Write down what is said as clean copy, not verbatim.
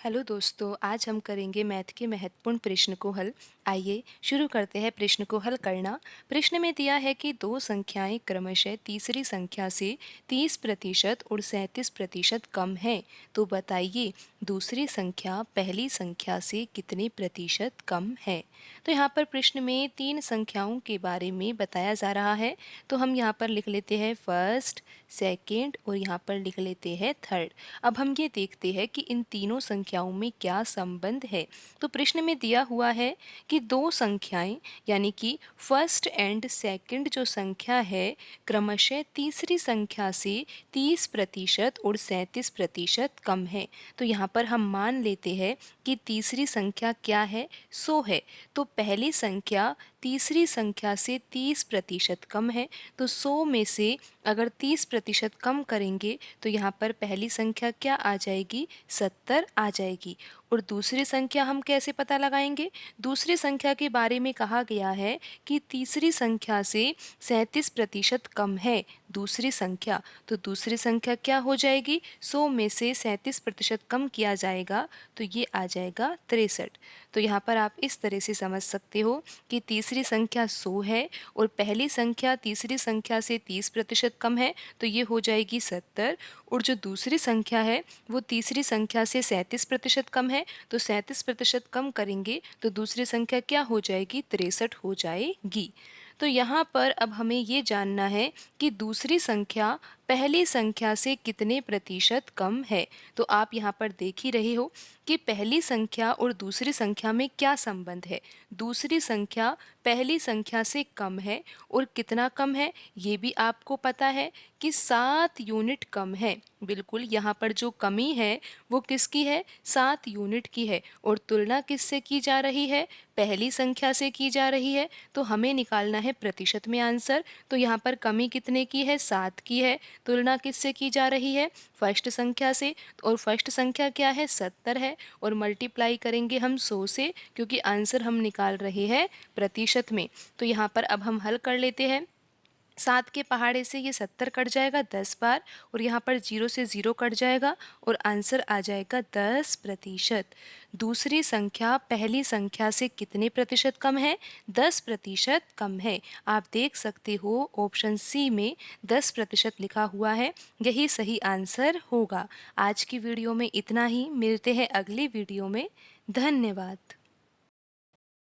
Hello दोस्तों, आज हम करेंगे मैथ के महत्वपूर्ण प्रश्न को हल। आइए शुरू करते हैं प्रश्न को हल करना। प्रश्न में दिया है कि दो संख्याएं क्रमशः तीसरी संख्या से 30% और 37% कम हैं। तो बताइए दूसरी संख्या पहली संख्या से कितने प्रतिशत कम है। तो यहाँ पर प्रश्न में तीन संख्याओं के बारे में बताया जा रहा है। तो हम यहाँ पर लिख लेते हैं फर्स्ट, सेकेंड और यहाँ पर लिख लेते हैं थर्ड। अब हम ये देखते हैं कि इन तीनों संख्याओं में क्या संबंध है। तो प्रश्न में दिया हुआ है कि दो संख्याएं यानी कि फर्स्ट एंड सेकंड जो संख्या है क्रमशः तीसरी संख्या से 30% और 37% कम है। तो यहाँ पर हम मान लेते हैं कि तीसरी संख्या क्या है, 100 है। तो पहली संख्या तीसरी संख्या से 30% कम है। तो 100 में से अगर 30% कम करेंगे तो यहाँ पर पहली संख्या क्या आ जाएगी, 70 आ जाएगी। और दूसरी संख्या हम कैसे पता लगाएंगे। दूसरी संख्या के बारे में कहा गया है कि तीसरी संख्या से 37% कम है दूसरी संख्या। तो दूसरी संख्या क्या हो जाएगी, 100 में से 37% कम किया जाएगा तो ये आ जाएगा 63। तो यहाँ पर आप इस तरह से समझ सकते हो कि तीसरी संख्या 100 है और पहली संख्या तीसरी संख्या से 30% कम है तो ये हो जाएगी 70। और जो दूसरी संख्या है वो तीसरी संख्या से 37% कम है। तो 37% कम करेंगे तो दूसरी संख्या क्या हो जाएगी, 63 हो जाएगी। तो यहाँ पर अब हमें ये जानना है कि दूसरी संख्या पहली संख्या से कितने प्रतिशत कम है। तो आप यहाँ पर देख ही रहे हो कि पहली संख्या और दूसरी संख्या में क्या संबंध है। दूसरी संख्या पहली संख्या से कम है और कितना कम है ये भी आपको पता है कि 7 यूनिट कम है। बिल्कुल यहाँ पर जो कमी है वो किसकी है, 7 यूनिट की है। और तुलना किससे की जा रही है, पहली संख्या से की जा रही है। तो हमें निकालना है प्रतिशत में आंसर। तो यहाँ पर कमी कितने की है, 7 की है। तुलना किससे की जा रही है, फर्स्ट संख्या से। और फर्स्ट संख्या क्या है, 70 है। और मल्टीप्लाई करेंगे हम 100 से क्योंकि आंसर हम निकाल रहे हैं प्रतिशत में। तो यहाँ पर अब हम हल कर लेते हैं। 7 के पहाड़े से ये 70 कट जाएगा 10 बार और यहाँ पर 0 से 0 कट जाएगा और आंसर आ जाएगा 10%। दूसरी संख्या पहली संख्या से कितने प्रतिशत कम है, 10% कम है। आप देख सकते हो ऑप्शन सी में 10% लिखा हुआ है, यही सही आंसर होगा। आज की वीडियो में इतना ही, मिलते हैं अगली वीडियो में। धन्यवाद।